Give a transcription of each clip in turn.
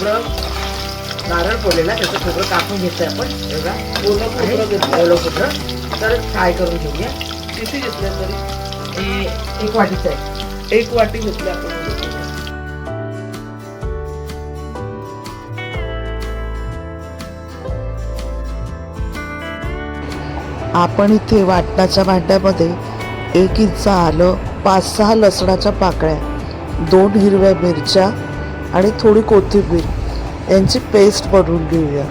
खोबरं नारळ फोडलेला त्याचं खोबरं कापून घेतोय आपण एवढा ओलं खोबरं तर फ्राय करून घेऊया. किती घेतले तरी? हे 1 वाटीचं आहे. 1 वाटी घेतली आपण. आपण इथे वाटणाच्या भांड्यामध्ये 1 इंच आलं, 5-6 लसणाच्या पाकळ्या, 2 हिरव्या मिरच्या आणि थोडी कोथिंबीर यांची पेस्ट बनवून घेऊया.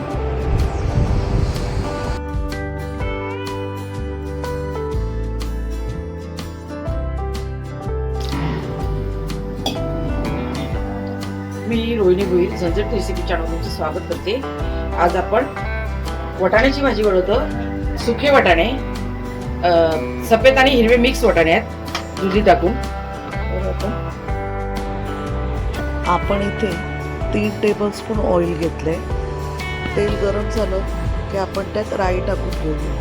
मी रोहिणी भोईर झंझट रेसिपी चॅनल तुमचं स्वागत करते. आज आपण वाटाण्याची भाजी बनवतो. सुके वाटाणे, सफेद आणि हिरवे मिक्स वाटाणे आहेत दुधी टाकून. आपण इथे 3 टेबलस्पून ऑइल घेतले. तेल गरम झालं की आपण त्यात राई टाकून घेऊया.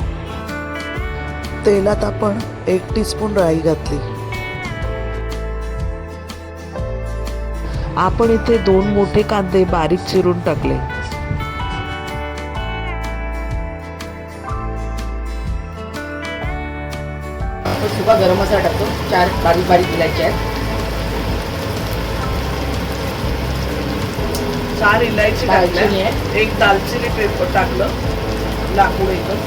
तेलात आपण 1 टीस्पून राई घातली. आपण इथे 2 मोठे कांदे बारीक चिरून टाकले. सुका गरम मसाला टाकतो. 4 बारीक बारीक इलायच्या आहेत. 4 इलायची दालचिनी टाकल्या, आहे. 1 दालचिनी पेपर टाकलं, लाकूड एकदम.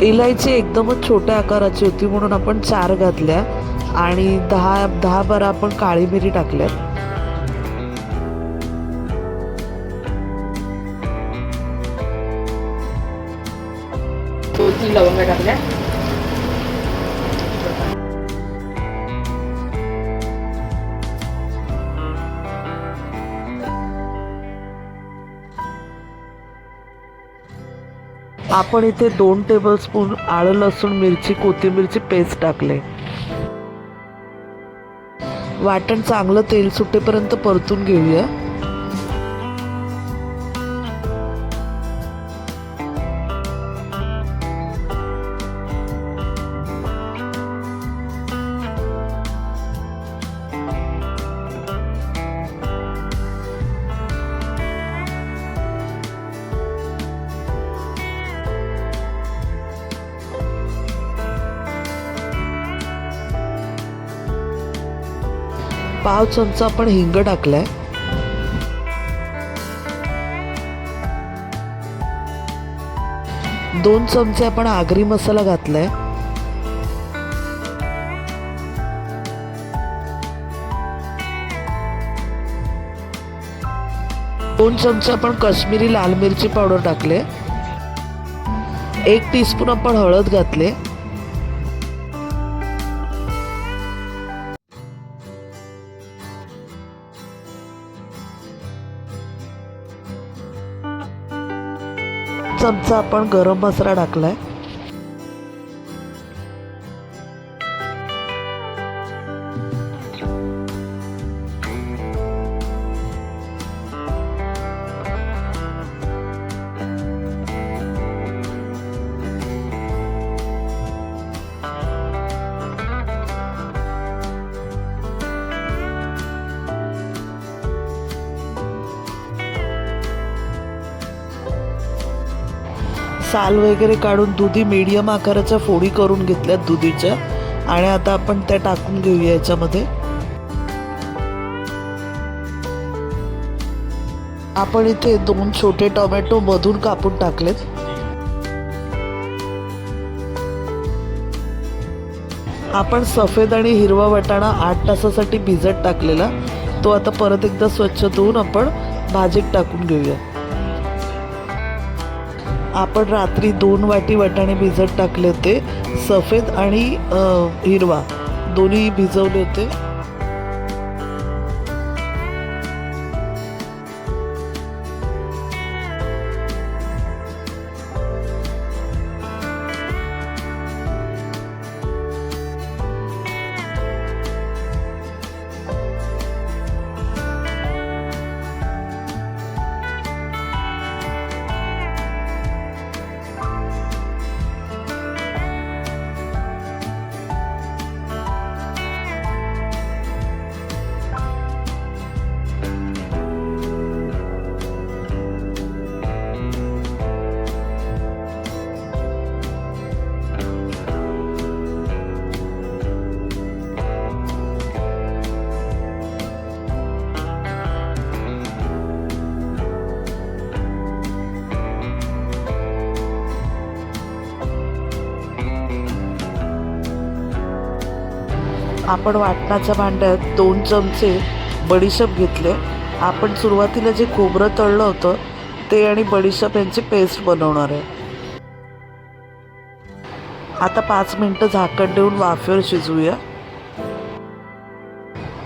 इलायची एकदमच छोट्या आकाराची होती म्हणून आपण 4 घातल्या आणि 10-12 आपण काळी मिरी टाकल्या. तीन लवंगा टाकल्या. आपण इथे 2 टेबलस्पून आलं लसूण मिरची कोथिंबीरची पेस्ट टाकले. वाटण चांगलं तेल सुटेपर्यंत परतून घेऊया. पाव चमचा आपण हिंग टाकलाय. दोन चमचे आपण आगरी मसाला घातलाय. दोन चमचे आपण काश्मीरी लाल मिरची पावडर टाकले. 1 टीस्पून आपण हळद घातले. चमचा आपण गरम मसाला टाकलाय. साल वगैरे काढून दुधी मीडियम आकाराच्या फोडी करून घेतल्यात दुधीच्या आणि आता आपण त्या टाकून घेऊया याच्यामध्ये. आपण इथे 2 छोटे टोमॅटो मधून कापून टाकलेत. आपण सफेद आणि हिरवा वाटाणा 8 तासासाठी भिजत टाकलेला तो आता परत एकदा स्वच्छ धुवून आपण भाजीत टाकून घेऊया. आपण रात्री 2 वाटी वाटाणे भिजत टाकले होते. सफेद आणि हिरवा दोन्ही भिजवले होते. आपण वाटणाच्या भांड्यात 2 चमचे बडीशेप घेतले. आपण सुरुवातीला जे खोबरं तळलं होतं ते आणि बडीशेप यांची पेस्ट बनवणार आहे. आता 5 मिनटं झाकण देऊन वाफेवर शिजवूया.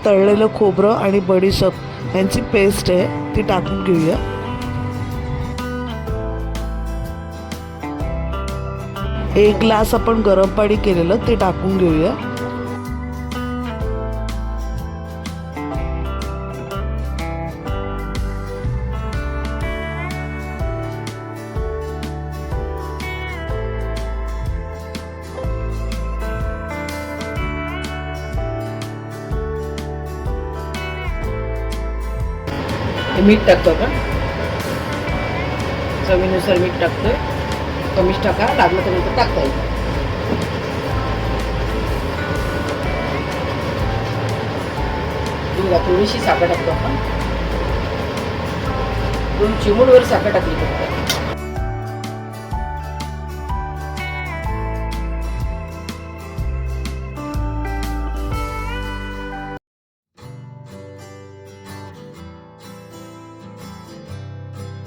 तळलेलं खोबरं आणि बडीशेप यांची पेस्ट आहे ती टाकून घेऊया. एक ग्लास आपण गरम पाणी केलेलं ते टाकून घेऊया. मीठ टाकतो आपण, चवीनुसार मीठ टाकतोय. कमीच टाका, लागलं तर इथं टाकता येईल. थोडीशी साखर टाकतो आपण, 2 चिमूटवर साखर टाकली फक्त.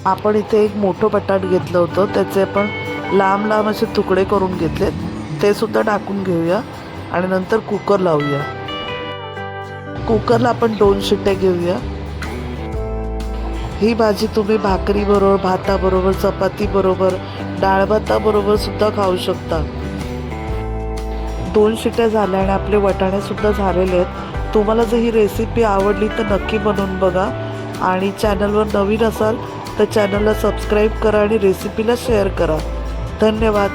आपण इथे एक मोठं बटाट घेतलं होतं, त्याचे आपण लांब लांब असे तुकडे करून घेतलेत, ते सुद्धा टाकून घेऊया आणि नंतर कुकर लावूया. कुकरला आपण 2 शिट्ट्या घेऊया. ही भाजी तुम्ही भाकरीबरोबर, भाताबरोबर, चपातीबरोबर, डाळ भाताबरोबर सुद्धा खाऊ शकता. 2 शिट्ट्या झाल्या आणि आपले वाटाणे सुद्धा झालेले आहेत. तुम्हाला जर ही रेसिपी आवडली तर नक्की बनवून बघा आणि चॅनलवर नवीन असाल तर चॅनलला सबस्क्राईब करा आणि रेसिपीला शेअर करा. धन्यवाद.